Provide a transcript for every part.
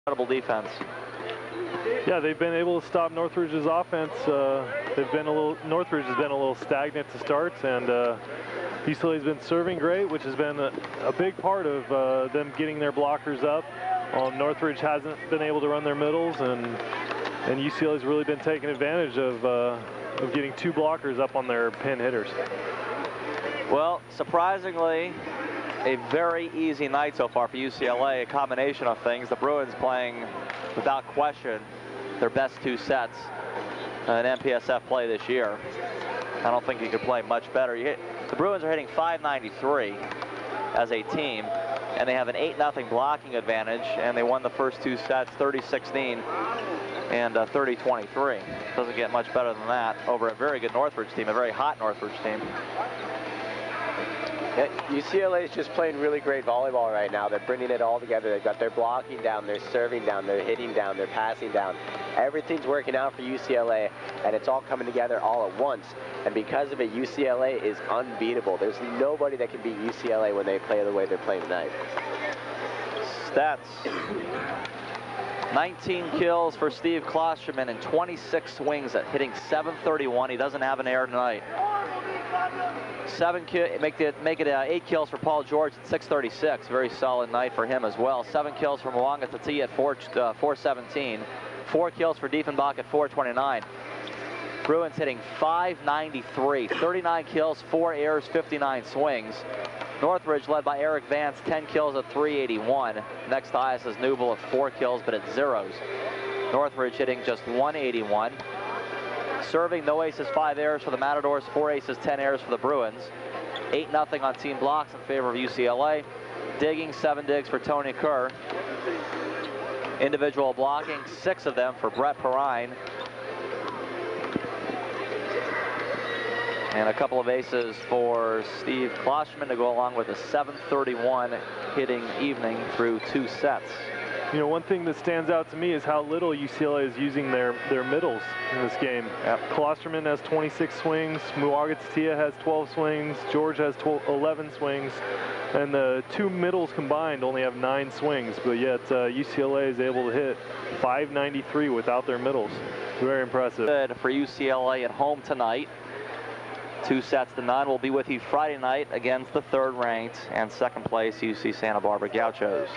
Incredible defense. Yeah, they've been able to stop Northridge's offense. Northridge has been a little stagnant to start, and UCLA's been serving great, which has been a big part of them getting their blockers up. Northridge hasn't been able to run their middles, and UCLA's really been taking advantage of getting 2 blockers up on their pin hitters. Well, surprisingly, a very easy night so far for UCLA, a combination of things. The Bruins playing, without question, their best 2 sets in MPSF play this year. I don't think you could play much better. The Bruins are hitting .593 as a team, and they have an 8-0 blocking advantage, and they won the first 2 sets 30-16 and 30-23. Doesn't get much better than that over a very good Northridge team, a very hot Northridge team. Yeah, UCLA is just playing really great volleyball right now. They're bringing it all together. They've got their blocking down, their serving down, their hitting down, their passing down. Everything's working out for UCLA, and it's all coming together all at once. And because of it, UCLA is unbeatable. There's nobody that can beat UCLA when they play the way they're playing tonight. Stats. 19 kills for Steve Klosterman and 26 swings at hitting .731. He doesn't have an error tonight. 8 kills for Paul George at .636. Very solid night for him as well. 7 kills for Mwanga Tati at .417. 4 kills for Diefenbach at .429. Bruins hitting .593. 39 kills, 4 errors, 59 swings. Northridge led by Eric Vance, 10 kills at .381. Next highest is Newble at 4 kills, but at zeros. Northridge hitting just .181. Serving, no aces, 5 errors for the Matadors, 4 aces, 10 errors for the Bruins. 8-0 on team blocks in favor of UCLA. Digging, 7 digs for Tony Kerr. Individual blocking, 6 of them for Brett Perrine. And a couple of aces for Steve Klosterman to go along with a .731 hitting evening through 2 sets. You know, one thing that stands out to me is how little UCLA is using their middles in this game. Yep. Klosterman has 26 swings, Mwanga Tatia has 12 swings, George has 11 swings, and the 2 middles combined only have 9 swings, but yet UCLA is able to hit .593 without their middles. Very impressive. Good for UCLA at home tonight. 2 sets to none. We'll be with you Friday night against the 3rd ranked and 2nd place UC Santa Barbara Gauchos.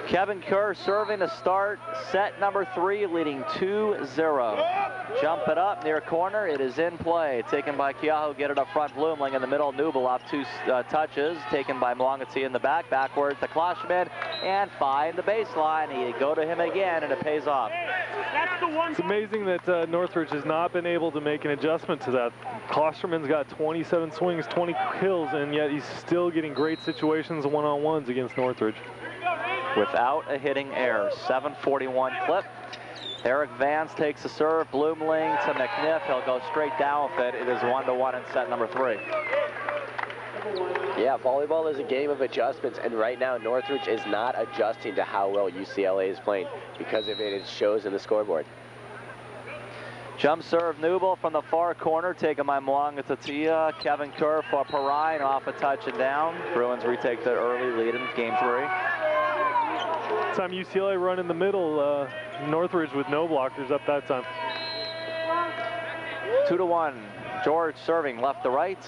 Kevin Kerr serving to start set number 3, leading 2-0. Jump it up near corner. It is in play. Taken by Keahu. Get it up front. Blumling in the middle. Newble off 2 touches. Taken by Mwanga in the back. Backwards to Klosterman and find the baseline. He go to him again, and it pays off. It's amazing that Northridge has not been able to make an adjustment to that. Klosterman's got 27 swings, 20 kills, and yet he's still getting great situations one-on-ones against Northridge. Without a hitting error. 7:41 clip. Eric Vance takes the serve. Blumling to McNiff. He'll go straight down with it. It is 1-1 in set number 3. Yeah, volleyball is a game of adjustments, and right now Northridge is not adjusting to how well UCLA is playing. Because of it, it shows in the scoreboard. Jump serve Newble from the far corner, taken by Mwanga Tatia. Kevin Kerr for Perrine, off a touch and down. Bruins retake their early lead in game 3. Time UCLA run in the middle, Northridge with no blockers up that time. 2-1. George serving left to right.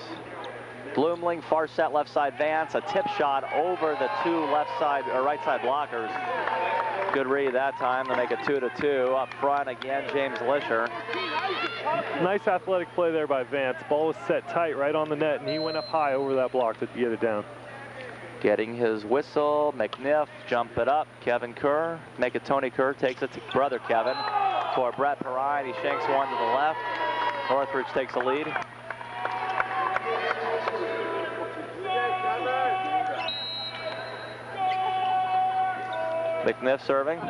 Blumling far set left side Vance, a tip shot over the 2 left side or right side blockers. Good read that time to make it 2-2. Up front again, James Lisher. Nice athletic play there by Vance. Ball was set tight right on the net, and he went up high over that block to get it down. Getting his whistle, McNiff, jump it up. Kevin Kerr, make it Tony Kerr, takes it to brother Kevin. For Brett Perrine, he shanks one to the left. Northridge takes the lead. McNiff serving.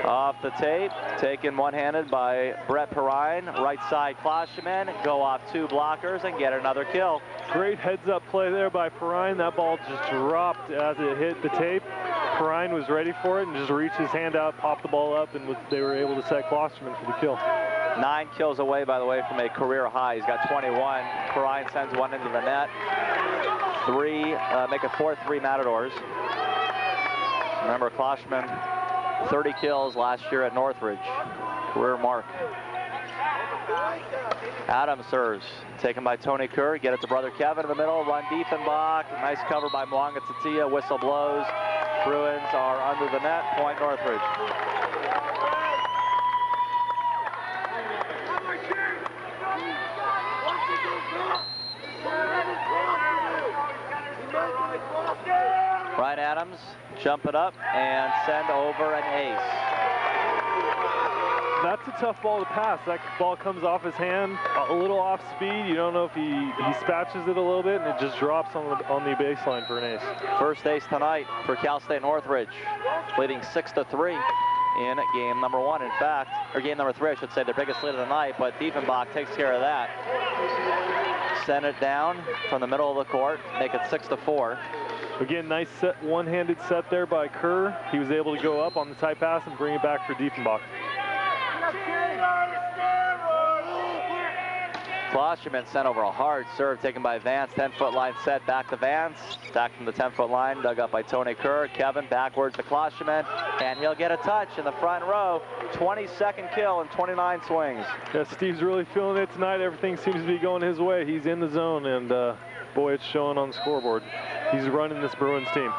Off the tape, taken one-handed by Brett Perrine. Right side Klosterman, go off 2 blockers and get another kill. Great heads-up play there by Perrine. That ball just dropped as it hit the tape. Perrine was ready for it and just reached his hand out, popped the ball up, and they were able to set Klosterman for the kill. 9 kills away, by the way, from a career high. He's got 21. Perrine sends one into the net. make it 4-3 Matadors. Remember, Klosterman, 30 kills last year at Northridge, career mark. Adams serves, taken by Tony Kerr. Get it to brother Kevin in the middle. Run Diefenbach. Nice cover by Mwanga Tatia. Whistle blows. Bruins are under the net. Point Northridge. Ryan Adams, jump it up and send over an ace. That's a tough ball to pass. That ball comes off his hand, a little off speed. You don't know if he spatches it a little bit, and it just drops on the baseline for an ace. First ace tonight for Cal State Northridge, leading 6-3 in game number 1. In fact, or game number 3, I should say, their biggest lead of the night. But Diefenbach takes care of that. Send it down from the middle of the court, make it 6-4. Again, nice set, one-handed set there by Kerr. He was able to go up on the tight pass and bring it back for Diefenbach. Klosterman sent over a hard serve taken by Vance. 10-foot line set back to Vance. Back from the 10-foot line, dug up by Tony Kerr. Kevin backwards to Klosterman, and he'll get a touch in the front row. 22nd kill and 29 swings. Yeah, Steve's really feeling it tonight. Everything seems to be going his way. He's in the zone, and boy, it's showing on the scoreboard. He's running this Bruins team.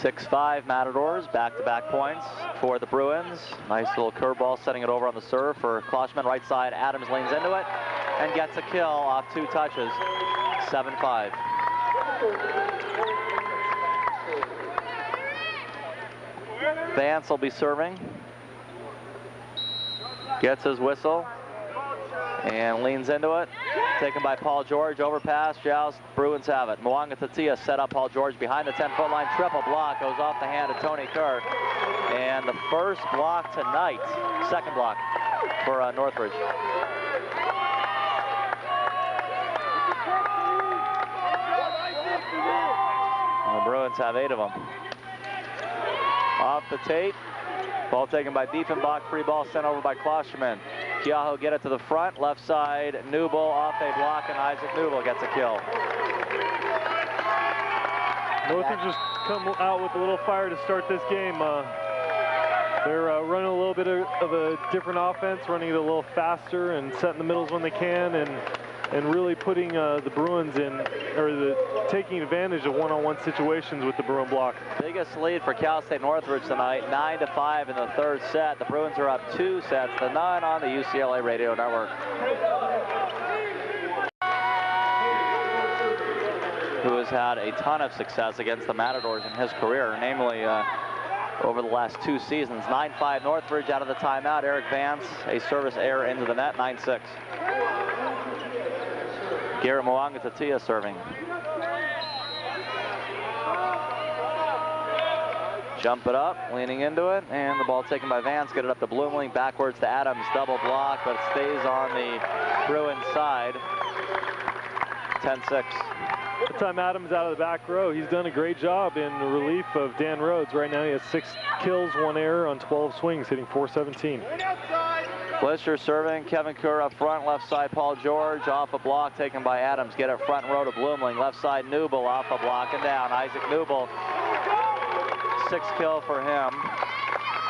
6-5 Matadors, back-to-back points for the Bruins. Nice little curveball, setting it over on the serve for Klosterman. Right side, Adams leans into it and gets a kill off 2 touches. 7-5. Vance will be serving. Gets his whistle and leans into it. Taken by Paul George, overpass, joust, Bruins have it. Mwanga Tatia set up Paul George behind the 10-foot line, triple block, goes off the hand of Tony Kerr. And the first block tonight, second block for Northridge. And the Bruins have 8 of them. Off the tape, ball taken by Diefenbach, free ball sent over by Klosterman. Keaho get it to the front, left side, Newble off a block, and Isaac Newble gets a kill. Northridge just come out with a little fire to start this game. They're running a little bit of a different offense, running it a little faster and setting the middles when they can, and really putting the Bruins in, or taking advantage of one-on-one situations with the Bruin block. Biggest lead for Cal State Northridge tonight, 9-5 in the third set. The Bruins are up 2 sets to 9 on the UCLA Radio Network. Who has had a ton of success against the Matadors in his career, namely over the last 2 seasons. 9-5 Northridge out of the timeout. Eric Vance, a service error into the net, 9-6. Garrett Mwanga Tatia serving. Jump it up, leaning into it, and the ball taken by Vance. Get it up to Bloomling, backwards to Adams, double block, but it stays on the Bruins side. 10-6. The time Adams out of the back row, he's done a great job in the relief of Dan Rhodes. Right now he has 6 kills, 1 error on 12 swings, hitting .417. Fletcher serving, Kevin Kerr up front, left side Paul George, off a block taken by Adams. Get it front row to Bloomling, left side Newble, off a block and down. Isaac Newble, 6th kill for him.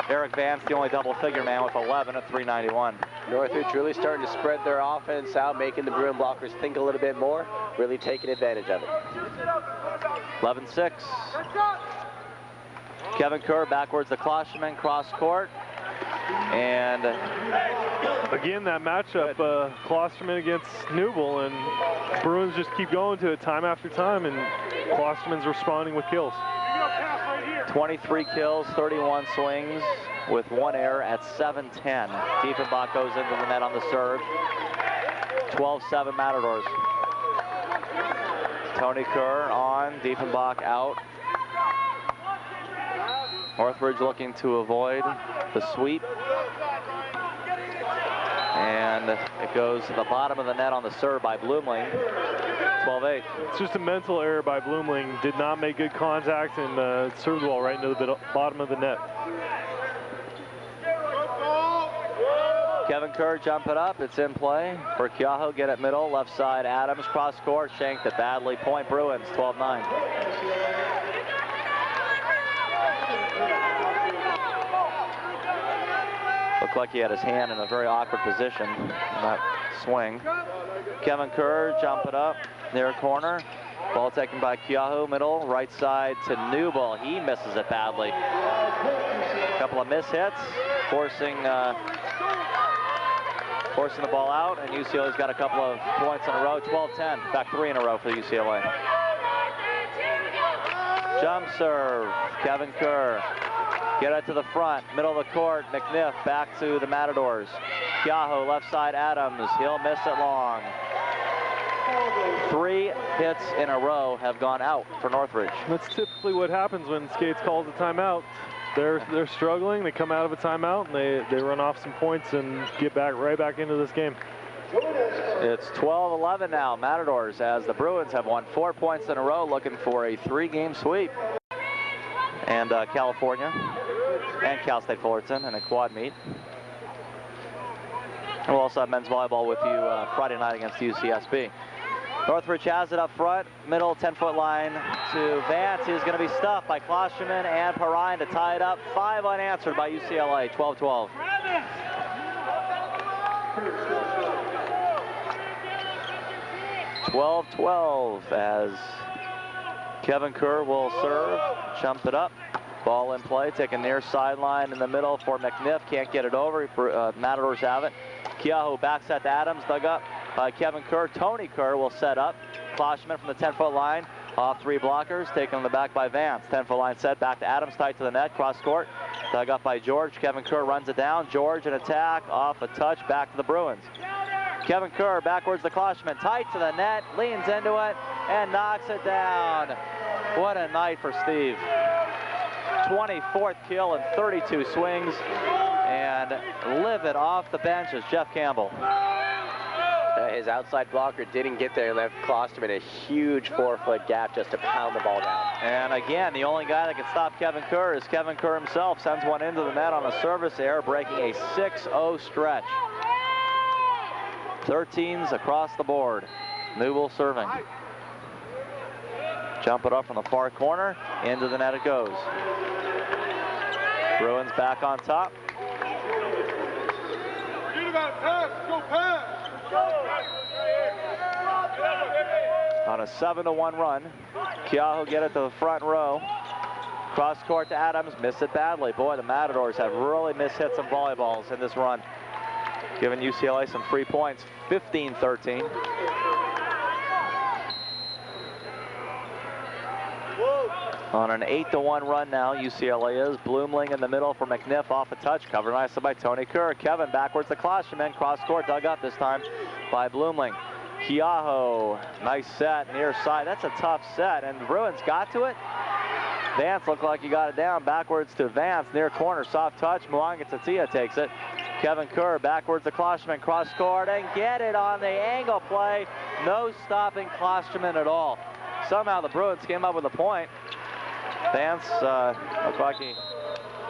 Eric Vance, the only double-figure man with 11 at .391. Northridge really starting to spread their offense out, making the Bruin blockers think a little bit more, really taking advantage of it. 11-6. Kevin Kerr backwards to Klosterman, cross court. And again, that matchup, Klosterman against Newble, and Bruins just keep going to it time after time, and Klosterman's responding with kills. 23 kills, 31 swings, with 1 error at 7-10. Diefenbach goes into the net on the serve. 12-7 Matadors. Tony Kerr on, Diefenbach out. Northridge looking to avoid the sweep. And it goes to the bottom of the net on the serve by Bloomling. 12-8. It's just a mental error by Bloomling. Did not make good contact and served the ball right into the bottom of the net. Kevin Kerr jump it up. It's in play for Keaho. Get it middle. Left side Adams. Cross court. Shanked it badly. Point Bruins. 12-9. Looked like he had his hand in a very awkward position in that swing. Kevin Kerr jump it up. Near corner. Ball taken by Keaho. Middle. Right side to Newble. He misses it badly. A couple of miss hits. Forcing the ball out, and UCLA's got a couple of points in a row, 12-10. In fact, 3 in a row for UCLA. Jump serve, Kevin Kerr. Get it to the front, middle of the court, McNiff back to the Matadors. Keaho, left side Adams, he'll miss it long. 3 hits in a row have gone out for Northridge. That's typically what happens when Skates calls a timeout. They're struggling. They come out of a timeout and they run off some points and get right back into this game. It's 12-11 now, Matadors, as the Bruins have won 4 points in a row, looking for a 3-game sweep. And California and Cal State Fullerton in a quad meet. And we'll also have men's volleyball with you Friday night against UCSB. Northridge has it up front, middle 10-foot line to Vance. He's going to be stuffed by Klosterman and Perrine to tie it up. 5 unanswered by UCLA, 12-12. As Kevin Kerr will serve, jump it up. Ball in play, taking near sideline in the middle for McNiff. Can't get it over. Matadors have it. Keaho backs at Adams, dug up by Kevin Kerr. Tony Kerr will set up. Klosterman from the 10-foot line. Off 3 blockers, taken on the back by Vance. 10-foot line set, back to Adams, tight to the net, cross court. Dug up by George. Kevin Kerr runs it down. George an attack, off a touch, back to the Bruins. Kevin Kerr backwards to Klosterman, tight to the net, leans into it, and knocks it down. What a night for Steve. 24th kill in 32 swings, and livid off the bench is Jeff Campbell. His outside blocker didn't get there, left Klosterman a huge 4-foot gap just to pound the ball down. And again, the only guy that can stop Kevin Kerr is Kevin Kerr himself. Sends one into the net on a service error, breaking a 6-0 stretch. 13s across the board. Newell serving. Jump it up from the far corner, into the net it goes. Bruins back on top. On a 7-1 run, Keaho get it to the front row. Cross court to Adams, miss it badly. Boy, the Matadors have really missed hit some volleyballs in this run, giving UCLA some free points, 15-13. On an 8-1 run now, UCLA is. Bloomling in the middle for McNiff, off a touch, covered nicely by Tony Kerr. Kevin backwards to Klosterman, cross court, dug up this time by Bloomling. Keaho, nice set, near side. That's a tough set, and the Bruins got to it. Vance looked like he got it down, backwards to Vance, near corner, soft touch. Mwanga Tatia takes it. Kevin Kerr backwards to Klosterman, cross court, and get it on the angle play. No stopping Klosterman at all. Somehow the Bruins came up with a point. Vance looked like he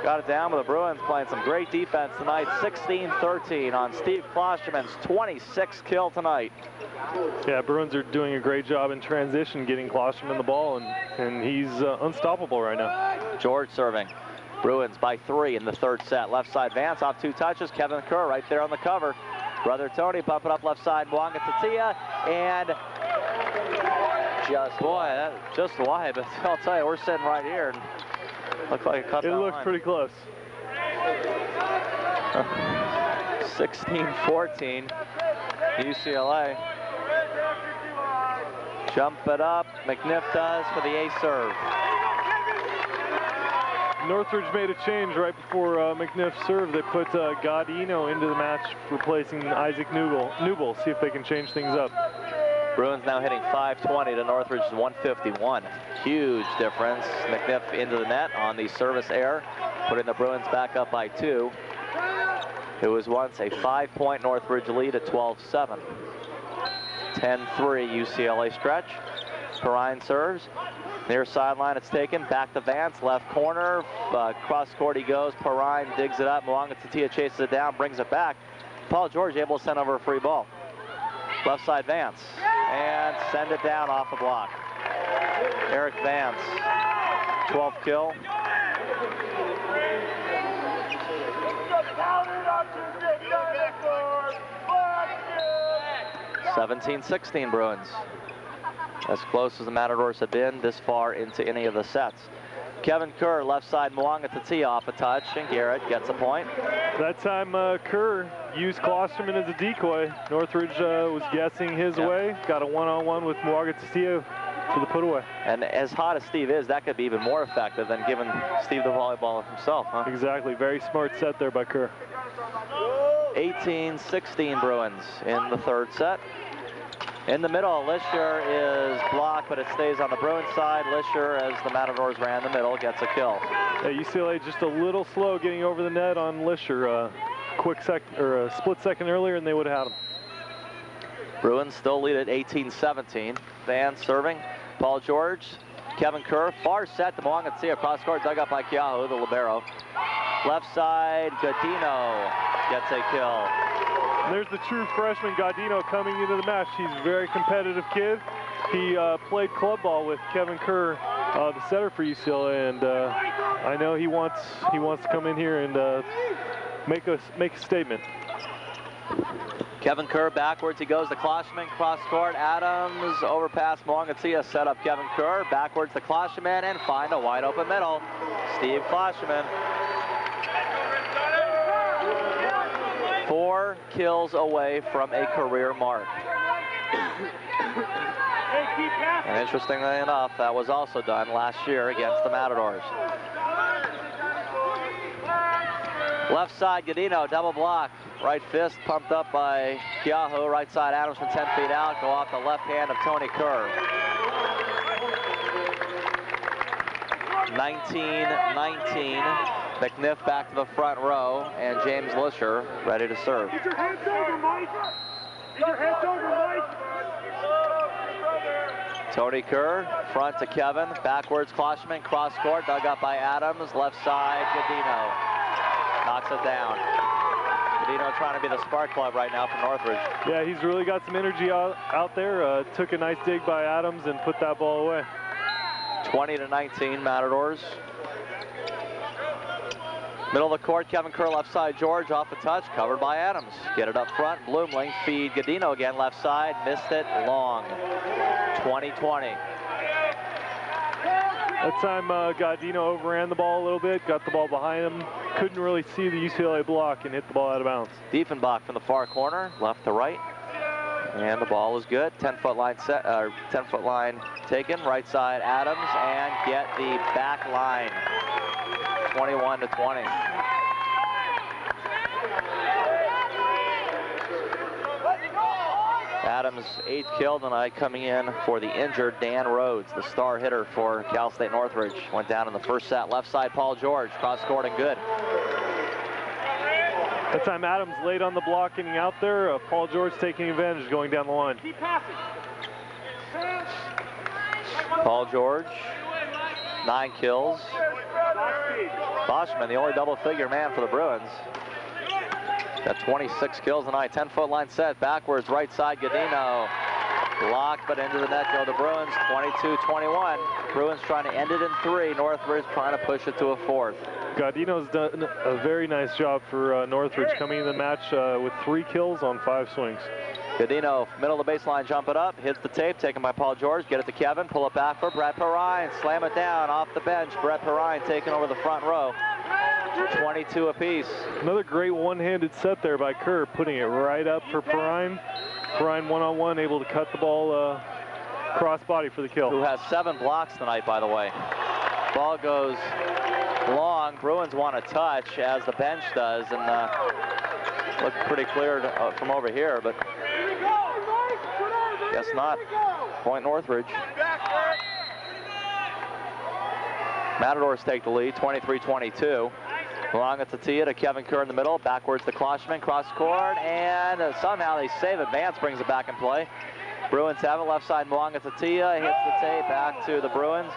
got it down, but the Bruins playing some great defense tonight. 16-13 on Steve Klosterman's 26th kill tonight. Yeah, Bruins are doing a great job in transition, getting Klosterman the ball, and he's unstoppable right now. George serving. Bruins by 3 in the 3rd set. Left side Vance off 2 touches. Kevin Kerr right there on the cover. Brother Tony bump it up left side. Mwanga Tatia, and just wide, but I'll tell you, we're sitting right here and looks like a cut. It looks pretty close. 16-14 UCLA. Jump it up, McNiff does for the ace serve. Northridge made a change right before McNiff served. They put Gaudino into the match, replacing Isaac Newell. See if they can change things up. Bruins now hitting 520 to Northridge's 151. Huge difference. McNiff into the net on the service error, putting the Bruins back up by 2. It was once a 5-point Northridge lead at 12-7. 10-3 UCLA stretch. Perrine serves. Near sideline, it's taken. Back to Vance, left corner. Cross court he goes. Perrine digs it up. Mwanga Tatia chases it down, brings it back. Paul George able to send over a free ball. Left side Vance, and send it down off the block. Eric Vance, 12th kill. 17-16 Bruins. As close as the Matadors have been this far into any of the sets. Kevin Kerr, left side Mwanga Tatia off a touch, and Garrett gets a point. That time Kerr used Klosterman as a decoy. Northridge was guessing his way, got a one-on-one with Mwanga Tatia for the put away. And as hot as Steve is, that could be even more effective than giving Steve the volleyball himself, huh? Exactly, very smart set there by Kerr. 18-16 Bruins in the third set. In the middle, Lisher is blocked, but it stays on the Bruins side. Lisher, as the Matadors ran the middle, gets a kill. Yeah, UCLA just a little slow getting over the net on Lisher. A split second earlier, and they would have had him. Bruins still lead at 18-17. Van serving. Paul George, Kevin Kerr, far set to Mwanga Tatia, cross court dug up by Keahu, the libero. Left side, Godino gets a kill. And there's the true freshman Godino coming into the match. He's a very competitive kid. He played club ball with Kevin Kerr, the setter for UCLA, and I know he wants to come in here and make a statement. Kevin Kerr backwards, he goes to Klosterman, cross court, Adams, overpass Mwanga Tatia, set up Kevin Kerr, backwards to Klosterman, and find a wide open middle. Steve Klosterman. 4 kills away from a career mark. And interestingly enough, that was also done last year against the Matadors. Left side, Godino, double block. Right fist pumped up by Keahu. Right side, Adams from 10 feet out. Go off the left hand of Tony Kerr. 19-19. McNiff back to the front row, and James Lisher ready to serve. Get your hands over, Mike. Get your hands over, Mike. Tony Kerr, front to Kevin, backwards Klosterman, cross court, dug up by Adams, left side, Godino. Knocks it down. Godino trying to be the spark plug right now for Northridge. Yeah, he's really got some energy out there. Took a nice dig by Adams and put that ball away. 20-19 Matadors. Middle of the court, Kevin Kerr, left side, George off the touch, covered by Adams. Get it up front, Bloomling, feed Godino again, left side, missed it, long. 20-20. That time Godino overran the ball a little bit, got the ball behind him, couldn't really see the UCLA block and hit the ball out of bounds. Diefenbach from the far corner, left to right, and the ball is good. 10-foot line set, 10-foot line taken, right side Adams, and get the back line. 21-20. Adams' 8th kill tonight, coming in for the injured Dan Rhodes, the star hitter for Cal State Northridge. Went down in the first set. Left side, Paul George, cross court and good. That time Adams late on the block, getting out there. Paul George taking advantage, going down the line. Keep passing. Paul George, 9 kills. Boschman, the only double-figure man for the Bruins. Got 26 kills tonight. 10-foot line set, backwards, right side, Godino. Blocked, but into the net go the Bruins, 22-21. Bruins trying to end it in 3. Northridge trying to push it to a 4th. Godino's done a very nice job for Northridge, coming in the match with 3 kills on 5 swings. Godino, middle of the baseline, jump it up, hits the tape, taken by Paul George, get it to Kevin, pull it back for Brett Perrine, slam it down off the bench. Brett Perrine taking over the front row. 22 apiece. Another great one-handed set there by Kerr, putting it right up for Perrine. Perrine one-on-one, able to cut the ball cross body for the kill. Who has 7 blocks tonight, by the way. Ball goes long. Bruins want a touch, as the bench does, and looked pretty clear from over here, but guess not. Point Northridge. Matadors take the lead, 23-22. Mwanga Tatia to Kevin Kerr in the middle, backwards to Klosterman, cross court, and somehow they save it. Vance brings it back in play. Bruins have it, left side, Mwanga Tatia hits the tape, back to the Bruins.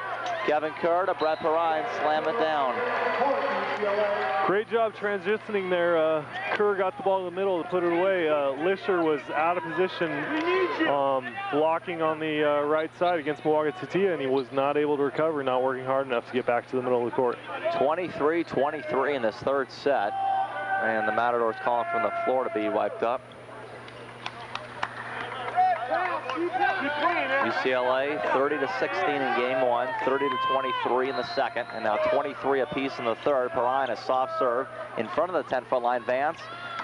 Kevin Kerr to Brett Perrine, slam it down. Great job transitioning there. Kerr got the ball in the middle to put it away. Lisher was out of position, blocking on the right side against Mwanga Tatia, and he was not able to recover, not working hard enough to get back to the middle of the court. 23-23 in this third set, and the Matadors calling from the floor to be wiped up. UCLA 30-16 in game one, 30-23 in the second, and now 23 apiece in the third. Perrine, a soft serve in front of the 10-foot line. Vance,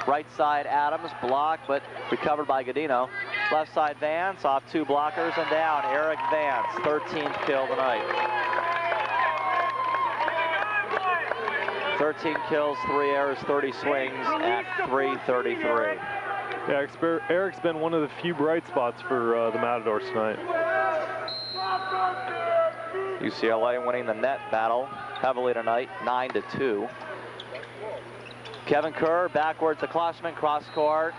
right side Adams, blocked but recovered by Godino. Left side Vance, off two blockers and down. Eric Vance, 13th kill tonight. 13 kills, 3 errors, 30 swings at 333. Yeah, Eric's been one of the few bright spots for the Matadors tonight. UCLA winning the net battle heavily tonight, 9-2. Kevin Kerr backwards to Klosterman, cross court.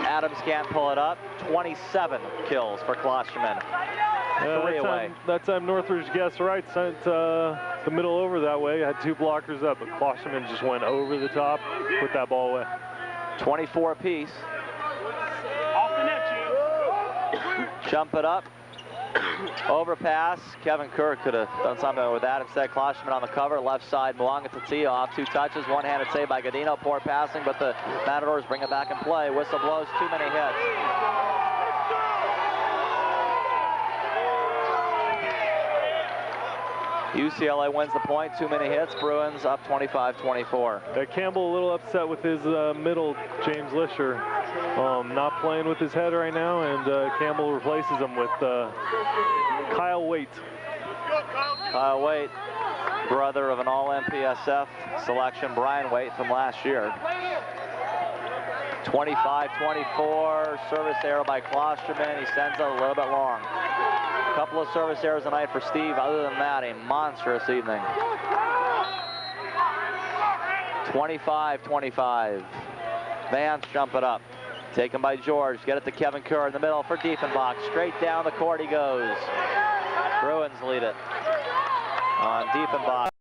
Adams can't pull it up. 27 kills for Klosterman. 3 away. That time Northridge guessed right, sent the middle over that way. Had 2 blockers up, but Klosterman just went over the top, put that ball away. 24 apiece. Jump it up. Overpass. Kevin Kerr could have done something with that. Instead, Klosterman on the cover. Left side, Mwanga Tatia off 2 touches. One-handed save by Godino. Poor passing, but the Matadors bring it back in play. Whistle blows, too many hits. UCLA wins the point, too many hits. Bruins up 25-24. Campbell a little upset with his middle, James Lisher. Not playing with his head right now, and Campbell replaces him with Kyle Waite. Kyle Waite, brother of an all-MPSF selection, Brian Waite, from last year. 25-24, service error by Klosterman. He sends it a little bit long. A couple of service errors tonight for Steve. Other than that, a monstrous evening. 25-25. Vance jump it up. Taken by George. Get it to Kevin Kerr in the middle for Diefenbach. Straight down the court he goes. Bruins lead it on Diefenbach.